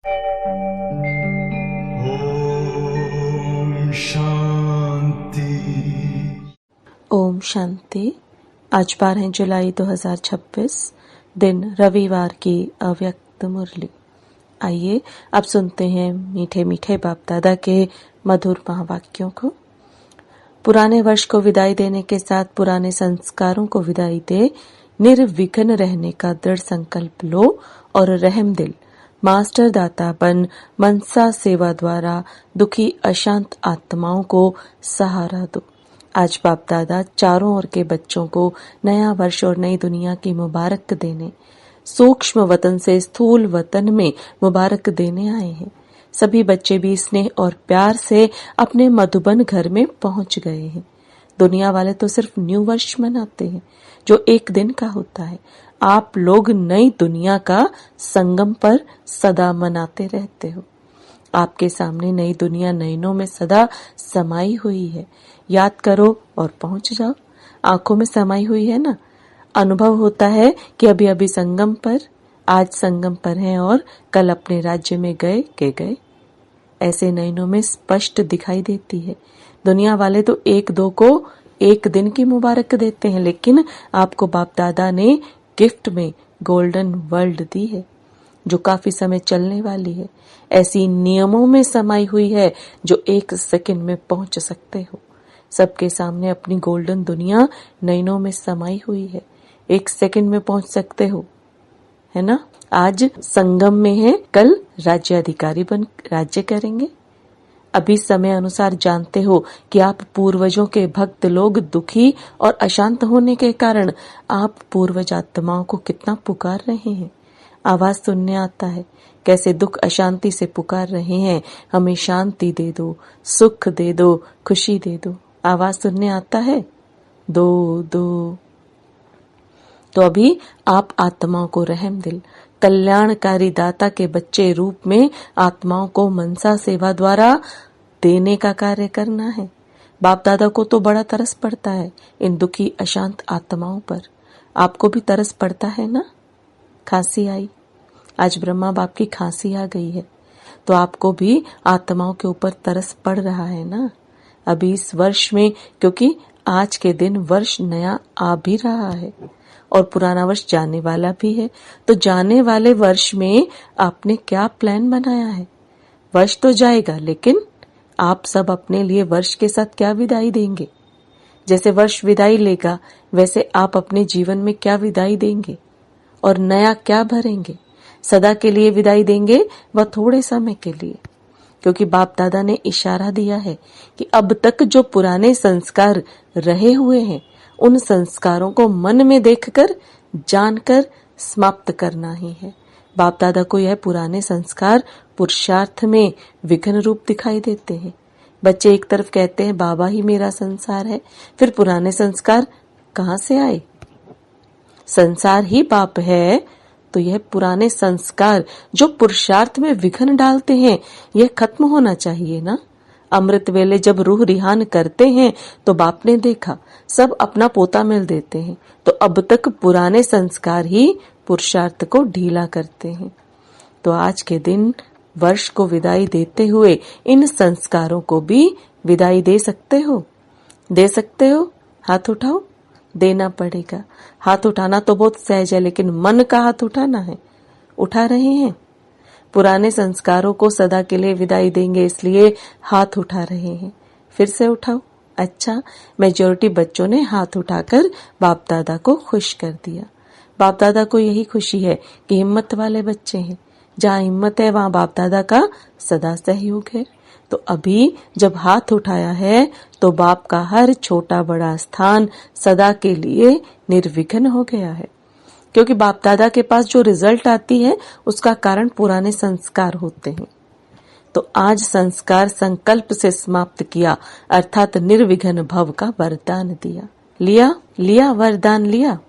ओम शांति। ओम शांति। आज 12 जुलाई 2026, दिन रविवार की अव्यक्त मुरली। आइए अब सुनते हैं मीठे मीठे बाप दादा के मधुर महावाक्यों को। पुराने वर्ष को विदाई देने के साथ पुराने संस्कारों को विदाई दे निर्विघ्न रहने का दृढ़ संकल्प लो और रहम दिल मास्टर दाता बन मनसा सेवा द्वारा दुखी अशांत आत्माओं को सहारा दो। आज बाप दादा चारों ओर के बच्चों को नया वर्ष और नई दुनिया की मुबारक देने सूक्ष्म वतन से स्थूल वतन में मुबारक देने आए हैं। सभी बच्चे भी स्नेह और प्यार से अपने मधुबन घर में पहुंच गए हैं। दुनिया वाले तो सिर्फ न्यू वर्ष मनाते हैं जो एक दिन का होता है। आप लोग नई दुनिया का संगम पर सदा मनाते रहते हो। आपके सामने नई दुनिया नयनों में सदा समाई हुई है। याद करो और पहुंच जाओ। आंखों में समाई हुई है ना। अनुभव होता है कि अभी अभी संगम पर, आज संगम पर हैं और कल अपने राज्य में गए। ऐसे नयनों में स्पष्ट दिखाई देती है। दुनिया वाले तो एक दो को एक दिन की मुबारक देते हैं, लेकिन आपको बाप दादा ने गिफ्ट में गोल्डन वर्ल्ड दी है जो काफी समय चलने वाली है। ऐसी नियमों में समाई हुई है जो एक सेकंड में पहुंच सकते हो। सबके सामने अपनी गोल्डन दुनिया नयनों में समाई हुई है। एक सेकंड में पहुंच सकते हो, है ना। आज संगम में है, कल राज्याधिकारी बन राज्य करेंगे। अभी समय अनुसार जानते हो कि आप पूर्वजों के भक्त लोग दुखी और अशांत होने के कारण आप पूर्वज आत्माओं को कितना पुकार रहे हैं। आवाज सुनने आता है कैसे दुख अशांति से पुकार रहे हैं। हमें शांति दे दो, सुख दे दो, खुशी दे दो। आवाज सुनने आता है दो। तो अभी आप आत्माओं को रहम दिल कल्याणकारी दाता के बच्चे रूप में आत्माओं को मनसा सेवा द्वारा देने का कार्य करना है। बाप दादा को तो बड़ा तरस पड़ता है इन दुखी अशांत आत्माओं पर। आपको भी तरस पड़ता है ना। खांसी आई, आज ब्रह्मा बाप की खांसी आ गई है, तो आपको भी आत्माओं के ऊपर तरस पड़ रहा है ना। अभी इस वर्ष में, क्योंकि आज के दिन वर्ष नया आ भी रहा है और पुराना वर्ष जाने वाला भी है, तो जाने वाले वर्ष में आपने क्या प्लान बनाया है। वर्ष तो जाएगा, लेकिन आप सब अपने लिए वर्ष के साथ क्या विदाई देंगे। जैसे वर्ष विदाई लेगा वैसे आप अपने जीवन में क्या विदाई देंगे और नया क्या भरेंगे। सदा के लिए विदाई देंगे व थोड़े समय के लिए, क्योंकि बाप दादा ने इशारा दिया है कि अब तक जो पुराने संस्कार रहे हुए हैं उन संस्कारों को मन में देखकर जानकर समाप्त करना ही है। बाप दादा को यह पुराने संस्कार पुरुषार्थ में विघ्न रूप दिखाई देते हैं। बच्चे एक तरफ कहते हैं बाबा ही मेरा संसार है, फिर पुराने संस्कार कहाँ से आए। संसार ही बाप है, तो यह पुराने संस्कार जो पुरुषार्थ में विघ्न डालते हैं यह खत्म होना चाहिए ना। अमृत वेले जब रूह रिहान करते हैं तो बाप ने देखा सब अपना पोता मिल देते हैं, तो अब तक पुराने संस्कार ही पुरुषार्थ को ढीला करते हैं। तो आज के दिन वर्ष को विदाई देते हुए इन संस्कारों को भी विदाई दे सकते हो। हाथ उठाओ। देना पड़ेगा। हाथ उठाना तो बहुत सहज है, लेकिन मन का हाथ उठाना है। उठा रहे हैं। पुराने संस्कारों को सदा के लिए विदाई देंगे, इसलिए हाथ उठा रहे हैं। फिर से उठाओ। अच्छा, मेजॉरिटी बच्चों ने हाथ उठाकर बाप दादा को खुश कर दिया। बाप दादा को यही खुशी है कि हिम्मत वाले बच्चे हैं। जहाँ हिम्मत है वहाँ बाप दादा का सदा सहयोग है। तो अभी जब हाथ उठाया है तो बाप का हर छोटा बड़ा स्थान सदा के लिए निर्विघ्न हो गया है, क्योंकि बाप दादा के पास जो रिजल्ट आती है उसका कारण पुराने संस्कार होते हैं। तो आज संस्कार संकल्प से समाप्त किया, अर्थात निर्विघ्न भव का वरदान दिया। लिया वरदान लिया।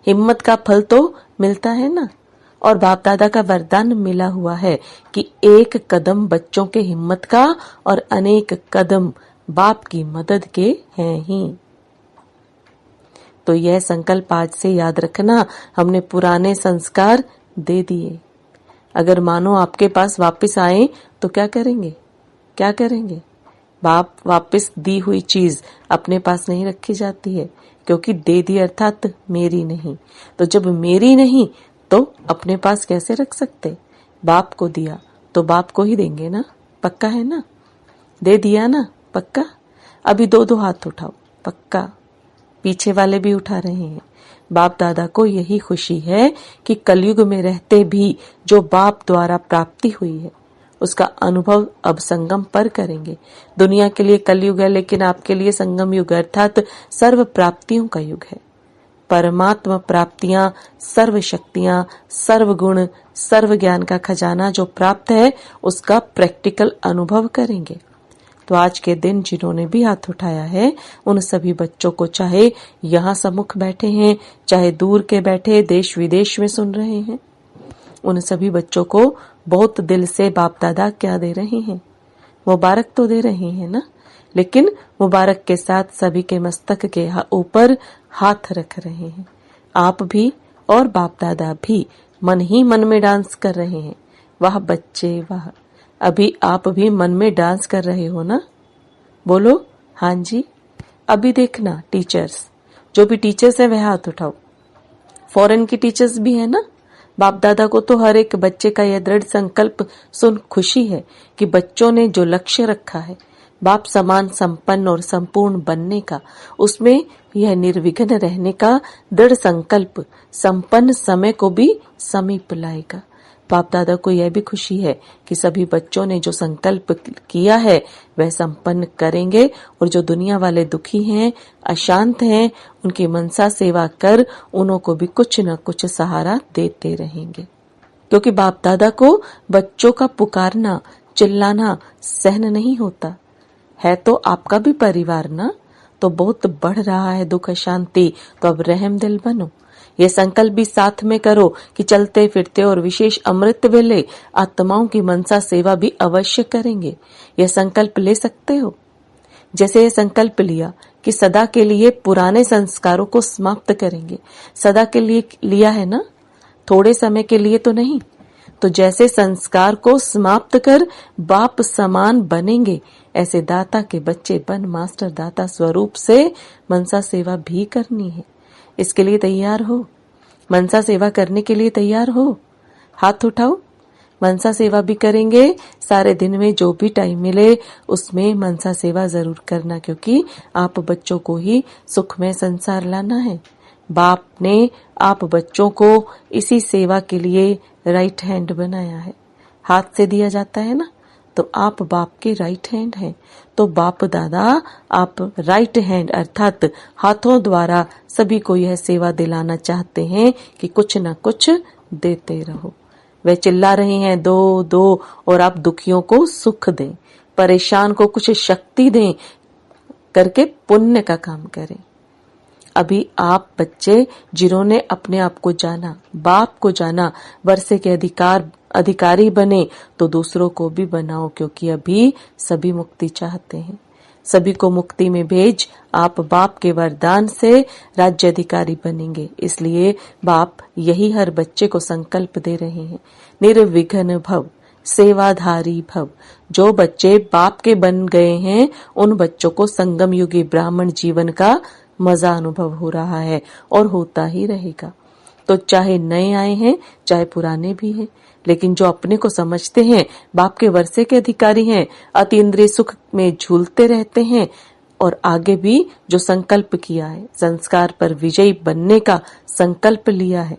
हिम्मत का फल तो मिलता है ना। और बाप दादा का वरदान मिला हुआ है कि एक कदम बच्चों के हिम्मत का और अनेक कदम बाप की मदद के हैं ही। तो यह संकल्प आज से याद रखना, हमने पुराने संस्कार दे दिए। अगर मानो आपके पास वापस आए तो क्या करेंगे? क्या करेंगे? बाप वापस दी हुई चीज अपने पास नहीं रखी जाती है, क्योंकि दे दी अर्थात मेरी नहीं। तो जब मेरी नहीं तो अपने पास कैसे रख सकते? बाप को दिया तो बाप को ही देंगे ना, पक्का है ना? दे दिया ना, पक्का? अभी दो दो हाथ उठाओ, पक्का? पीछे वाले भी उठा रहे हैं। बाप दादा को यही खुशी है कि कलयुग में रहते भी जो बाप द्वारा प्राप्ति हुई है उसका अनुभव अब संगम पर करेंगे। दुनिया के लिए कलयुग है, लेकिन आपके लिए संगम युग अर्थात सर्व प्राप्तियों का युग है। परमात्मा प्राप्तियां, सर्व शक्तियां, सर्व गुण, सर्व ज्ञान का खजाना जो प्राप्त है उसका प्रैक्टिकल अनुभव करेंगे। तो आज के दिन जिन्होंने भी हाथ उठाया है उन सभी बच्चों को, चाहे यहाँ सम्मुख बैठे हैं, चाहे दूर के बैठे देश विदेश में सुन रहे हैं, उन सभी बच्चों को बहुत दिल से बाप दादा क्या दे रहे हैं? मुबारक तो दे रहे हैं ना, लेकिन मुबारक के साथ सभी के मस्तक के ऊपर हाथ रख रहे हैं। आप भी और बाप दादा भी मन ही मन में डांस कर रहे हैं। वाह बच्चे वाह! अभी आप भी मन में डांस कर रहे हो ना? बोलो हाँ जी। अभी देखना टीचर्स, जो भी टीचर्स हैं वह हाथ उठाओ। फॉरेन की टीचर्स भी है ना? बाप दादा को तो हर एक बच्चे का यह दृढ़ संकल्प सुन खुशी है कि बच्चों ने जो लक्ष्य रखा है बाप समान संपन्न और संपूर्ण बनने का, उसमें यह निर्विघ्न रहने का दृढ़ संकल्प संपन्न समय को भी समीप लाएगा। बाप दादा को यह भी खुशी है कि सभी बच्चों ने जो संकल्प किया है वह संपन्न करेंगे, और जो दुनिया वाले दुखी हैं, अशांत हैं, उनकी मनसा सेवा कर उन्हों को भी कुछ न कुछ सहारा देते रहेंगे। क्योंकि बाप दादा को बच्चों का पुकारना, चिल्लाना सहन नहीं होता है। तो आपका भी परिवार ना तो बहुत बढ़ रहा है दुख अशांति, तो अब रहम दिल बनो। ये संकल्प भी साथ में करो कि चलते फिरते और विशेष अमृत वेले आत्माओं की मनसा सेवा भी अवश्य करेंगे। यह संकल्प ले सकते हो। जैसे ये संकल्प लिया कि सदा के लिए पुराने संस्कारों को समाप्त करेंगे, सदा के लिए लिया है ना, थोड़े समय के लिए तो नहीं। तो जैसे संस्कार को समाप्त कर बाप समान बनेंगे, ऐसे दाता के बच्चे बन मास्टर दाता स्वरूप से मनसा सेवा भी करनी है। इसके लिए तैयार हो? मनसा सेवा करने के लिए तैयार हो? हाथ उठाओ। मनसा सेवा भी करेंगे। सारे दिन में जो भी टाइम मिले उसमें मनसा सेवा जरूर करना, क्योंकि आप बच्चों को ही सुखमय संसार लाना है। बाप ने आप बच्चों को इसी सेवा के लिए राइट हैंड बनाया है। हाथ से दिया जाता है ना, तो आप बाप के राइट हैंड हैं। तो बाप दादा आप राइट हैंड अर्थात हाथों द्वारा सभी को यह सेवा दिलाना चाहते हैं कि कुछ न कुछ देते रहो। वे चिल्ला रहे हैं दो दो, और आप दुखियों को सुख दें, परेशान को कुछ शक्ति दें, करके पुण्य का काम करें। अभी आप बच्चे जिन्होंने अपने आप को जाना, बाप को जाना, वर्षे के अधिकारी बने, तो दूसरों को भी बनाओ, क्योंकि अभी सभी मुक्ति चाहते हैं। सभी को मुक्ति में भेज आप बाप के वरदान से राज्य अधिकारी बनेंगे। इसलिए बाप यही हर बच्चे को संकल्प दे रहे हैं, निर्विघ्न भव, सेवाधारी भव। जो बच्चे बाप के बन गए हैं उन बच्चों को संगम युगी ब्राह्मण जीवन का मजा अनुभव हो रहा है और होता ही रहेगा। तो चाहे नए आए हैं चाहे पुराने भी हैं, लेकिन जो अपने को समझते हैं बाप के वर्षे के अधिकारी हैं, अतीन्द्रिय सुख में झूलते रहते हैं, और आगे भी जो संकल्प किया है, संस्कार पर विजयी बनने का संकल्प लिया है,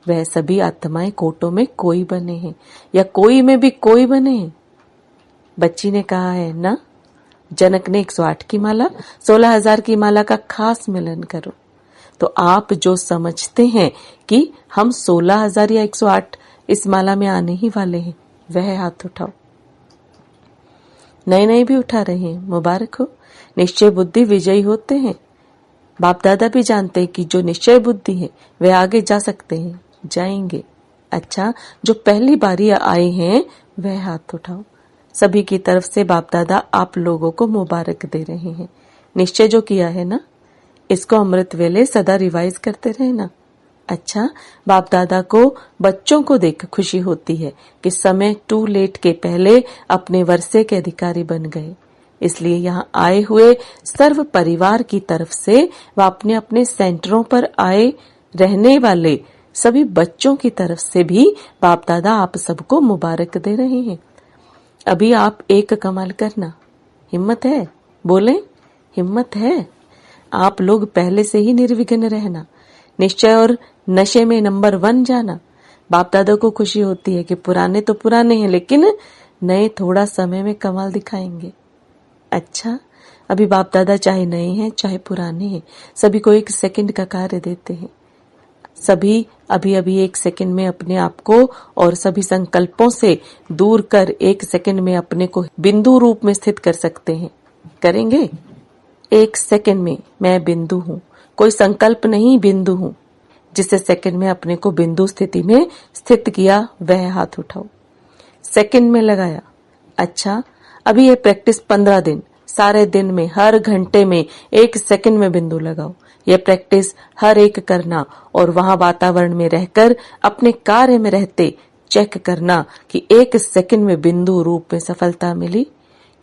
वह सभी आत्माएं कोटों में कोई बने हैं या कोई में भी कोई बने हैं। बच्ची ने कहा है ना, जनक ने 108 की माला, 16,000 की माला का खास मिलन करो। तो आप जो समझते हैं कि हम 16,000 या 108 इस माला में आने ही वाले हैं, वह हाथ उठाओ। नए नए भी उठा रहे हैं, मुबारक हो। निश्चय बुद्धि विजयी होते हैं। बाप दादा भी जानते हैं कि जो निश्चय बुद्धि है वह आगे जा सकते हैं, जाएंगे। अच्छा, जो पहली बारी आए हैं वह हाथ उठाओ। सभी की तरफ से बाप दादा आप लोगों को मुबारक दे रहे हैं। निश्चय जो किया है ना, इसको अमृत वेले सदा रिवाइज करते रहना। अच्छा, बाप दादा को बच्चों को देख खुशी होती है कि समय टू लेट के पहले अपने वर्षे के अधिकारी बन गए। इसलिए यहाँ आए हुए सर्व परिवार की तरफ से व अपने अपने सेंटरों पर आए रहने वाले सभी बच्चों की तरफ से भी बाप दादा आप सबको मुबारक दे रहे हैं। अभी आप एक कमाल करना। हिम्मत है? बोलें, हिम्मत है? आप लोग पहले से ही निर्विघ्न रहना, निश्चय और नशे में नंबर 1 जाना। बाप दादा को खुशी होती है कि पुराने तो पुराने हैं लेकिन नए थोड़ा समय में कमाल दिखाएंगे। अच्छा, अभी बाप दादा चाहे नए हैं चाहे पुराने हैं, सभी को 1 सेकंड का कार्य देते हैं। सभी अभी अभी 1 सेकंड में अपने आप को और सभी संकल्पों से दूर कर 1 सेकंड में अपने को बिंदु रूप में स्थित कर सकते हैं। करेंगे? 1 सेकंड में मैं बिंदु हूं, कोई संकल्प नहीं, बिंदु हूं। जिसे सेकंड में अपने को बिंदु स्थिति में स्थित किया वह हाथ उठाओ। सेकंड में लगाया। अच्छा, अभी ये प्रैक्टिस 15 दिन, सारे दिन में हर घंटे में 1 सेकंड में बिंदु लगाओ। यह प्रैक्टिस हर एक करना और वहां वातावरण में रहकर अपने कार्य में रहते चेक करना कि 1 सेकंड में बिंदु रूप में सफलता मिली,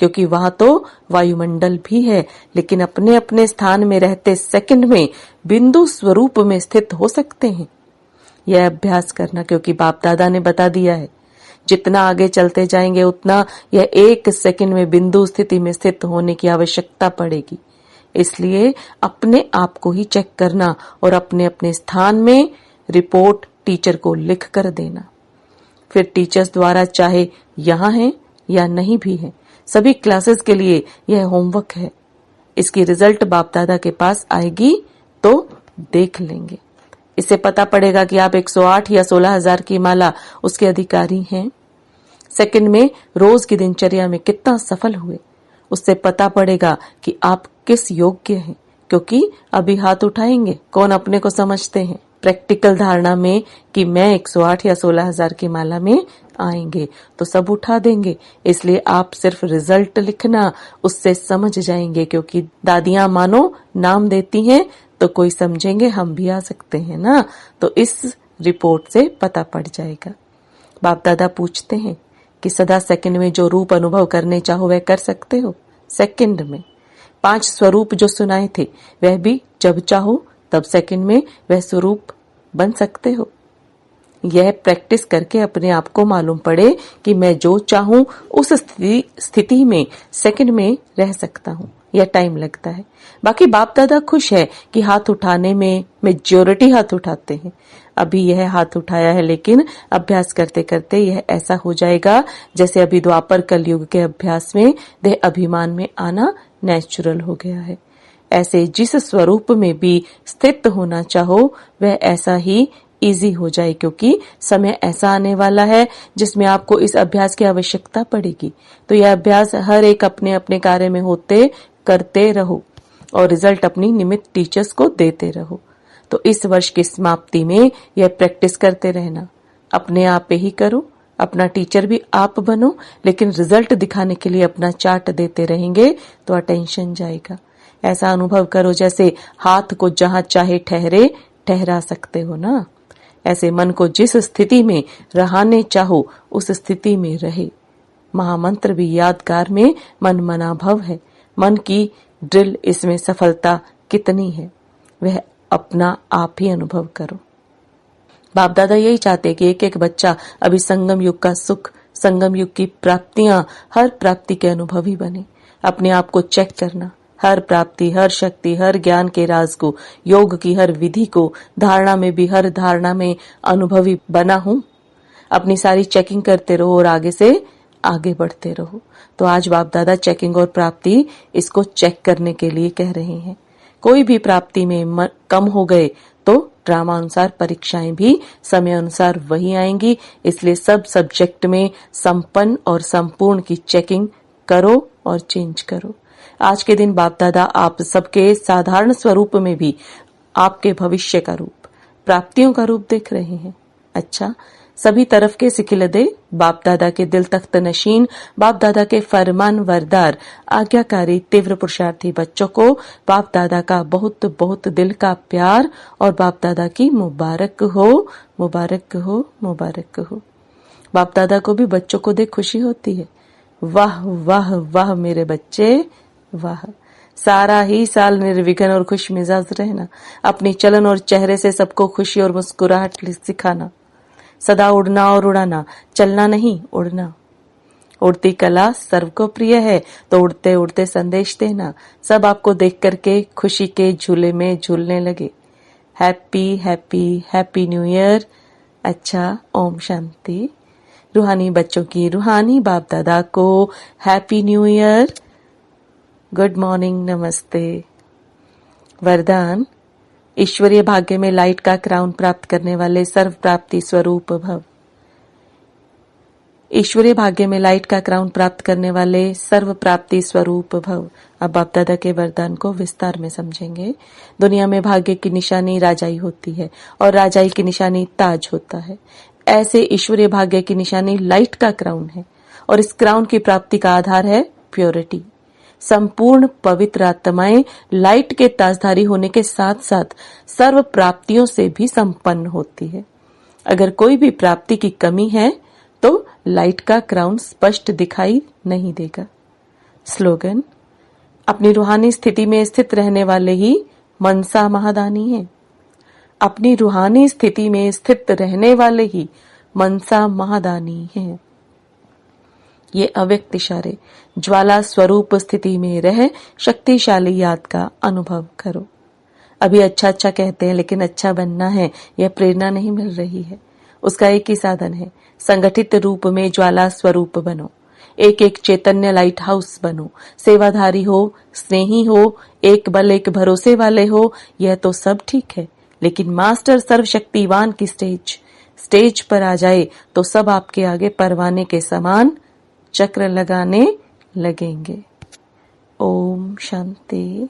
क्योंकि वहां तो वायुमंडल भी है लेकिन अपने अपने स्थान में रहते सेकंड में बिंदु स्वरूप में स्थित हो सकते हैं। यह अभ्यास करना, क्योंकि बाप दादा ने बता दिया है जितना आगे चलते जाएंगे उतना यह 1 सेकंड में बिंदु स्थिति में स्थित होने की आवश्यकता पड़ेगी। इसलिए अपने आप को ही चेक करना और अपने अपने स्थान में रिपोर्ट टीचर को लिख कर देना। फिर टीचर्स द्वारा चाहे यहाँ है या नहीं भी है, सभी क्लासेस के लिए यह होमवर्क है। इसकी रिजल्ट बाप दादा के पास आएगी तो देख लेंगे। इससे पता पड़ेगा कि आप 108 या 16,000 की माला उसके अधिकारी हैं। सेकंड में रोज की दिनचर्या में कितना सफल हुए, उससे पता पड़ेगा कि आप किस योग्य हैं, क्योंकि अभी हाथ उठाएंगे कौन अपने को समझते हैं प्रैक्टिकल धारणा में कि मैं 108 या 16,000 की माला में आएंगे तो सब उठा देंगे। इसलिए आप सिर्फ रिजल्ट लिखना, उससे समझ जाएंगे, क्योंकि दादियां मानो नाम देती हैं तो कोई समझेंगे हम भी आ सकते हैं ना, तो इस रिपोर्ट से पता पड़ जाएगा। बाप दादा पूछते हैं कि सदा सेकंड में जो रूप अनुभव करने चाहो वह कर सकते हो? सेकंड में 5 स्वरूप जो सुनाए थे वह भी जब चाहो तब सेकंड में वह स्वरूप बन सकते हो। यह प्रैक्टिस करके अपने आप को मालूम पड़े कि मैं जो चाहूं उस स्थिति में सेकंड में रह सकता हूं। यह टाइम लगता है। बाकी बाप दादा खुश है कि हाथ उठाने में मेजॉरिटी हाथ उठाते हैं। अभी यह हाथ उठाया है लेकिन अभ्यास करते करते यह ऐसा हो जाएगा जैसे अभी द्वापर कलयुग के अभ्यास में देह अभिमान में आना नेचुरल हो गया है। ऐसे जिस स्वरूप में भी स्थित होना चाहो वह ऐसा ही इजी हो जाए, क्योंकि समय ऐसा आने वाला है जिसमें आपको इस अभ्यास की आवश्यकता पड़ेगी। तो यह अभ्यास हर एक अपने अपने कार्य में होते करते रहो और रिजल्ट अपनी निमित्त टीचर्स को देते रहो। तो इस वर्ष की समाप्ति में यह प्रैक्टिस करते रहना। अपने आप पे ही करो, अपना टीचर भी आप बनो, लेकिन रिजल्ट दिखाने के लिए अपना चार्ट देते रहेंगे तो अटेंशन जाएगा। ऐसा अनुभव करो जैसे हाथ को जहां चाहे ठहरा सकते हो ना। ऐसे मन को जिस स्थिति में रहने चाहो उस स्थिति में रहे। महामंत्र भी यादगार में मन मना भव है। मन की ड्रिल इसमें सफलता कितनी है वह अपना आप ही अनुभव करो। बाप दादा यही चाहते कि एक एक बच्चा अभी संगम युग का सुख, संगम युग की प्राप्तियां, हर प्राप्ति के अनुभवी बने। अपने आप को चेक करना, हर प्राप्ति, हर शक्ति, हर ज्ञान के राज को, योग की हर विधि को, धारणा में भी हर धारणा में अनुभवी बना हूं। अपनी सारी चेकिंग करते रहो और आगे से आगे बढ़ते रहो। तो आज बाप दादा चेकिंग और प्राप्ति इसको चेक करने के लिए कह रहे हैं। कोई भी प्राप्ति में कम हो गए तो ड्रामा अनुसार परीक्षाएं भी समय अनुसार वही आएंगी। इसलिए सब सब्जेक्ट में संपन्न और संपूर्ण की चेकिंग करो और चेंज करो। आज के दिन बाप दादा आप सबके साधारण स्वरूप में भी आपके भविष्य का रूप, प्राप्तियों का रूप देख रहे हैं। अच्छा, सभी तरफ के सिकिलदे, बाप दादा के दिल तख्त नशीन, बाप दादा के फरमान वरदार, आज्ञाकारी तीव्र पुरुषार्थी बच्चों को बाप दादा का बहुत बहुत दिल का प्यार और बाप दादा की मुबारक हो, मुबारक हो, मुबारक हो। बाप दादा को भी बच्चों को देख खुशी होती है। वाह वाह वाह मेरे बच्चे, वाह। सारा ही साल निर्विघ्न और खुश मिजाज रहना, अपनी चलन और चेहरे से सबको खुशी और मुस्कुराहट सिखाना, सदा उड़ना और उड़ाना, चलना नहीं उड़ना। उड़ती कला सर्व को प्रिय है, तो उड़ते उड़ते संदेश देना, सब आपको देख करके खुशी के झूले में झूलने लगे। Happy happy happy new year. अच्छा, ओम शांति। रूहानी बच्चों की रूहानी बाप दादा को happy new year, good morning, नमस्ते। वरदान, ईश्वरीय भाग्य में लाइट का क्राउन प्राप्त करने वाले सर्व प्राप्ति स्वरूप भव। ईश्वरीय भाग्य में लाइट का क्राउन प्राप्त करने वाले सर्व प्राप्ति स्वरूप भव। अब बाप दादा के वरदान को विस्तार में समझेंगे। दुनिया में भाग्य की निशानी राजाई होती है और राजाई की निशानी ताज होता है। ऐसे ईश्वरीय भाग्य की निशानी लाइट का क्राउन है और इस क्राउन की प्राप्ति का आधार है प्योरिटी। संपूर्ण पवित्र आत्माएं लाइट के ताजधारी होने के साथ साथ सर्व प्राप्तियों से भी संपन्न होती है। अगर कोई भी प्राप्ति की कमी है तो लाइट का क्राउन स्पष्ट दिखाई नहीं देगा। स्लोगन, अपनी रूहानी स्थिति में स्थित रहने वाले ही मनसा महादानी हैं। अपनी रूहानी स्थिति में स्थित रहने वाले ही मनसा महादानी हैं। ये अव्यक्त इशारे ज्वाला स्वरूप स्थिति में रह शक्तिशाली याद का अनुभव करो। अभी अच्छा अच्छा कहते हैं, लेकिन अच्छा बनना है, यह प्रेरणा नहीं मिल रही है। उसका एक ही साधन है, संगठित रूप में ज्वाला स्वरूप बनो। एक एक चैतन्य लाइट हाउस बनो। सेवाधारी हो, स्नेही हो, एक बल एक भरोसे वाले हो, यह तो सब ठीक है, लेकिन मास्टर सर्वशक्तिवान की स्टेज पर आ जाए तो सब आपके आगे परवाने के समान चक्र लगाने लगेंगे। ओम शांति।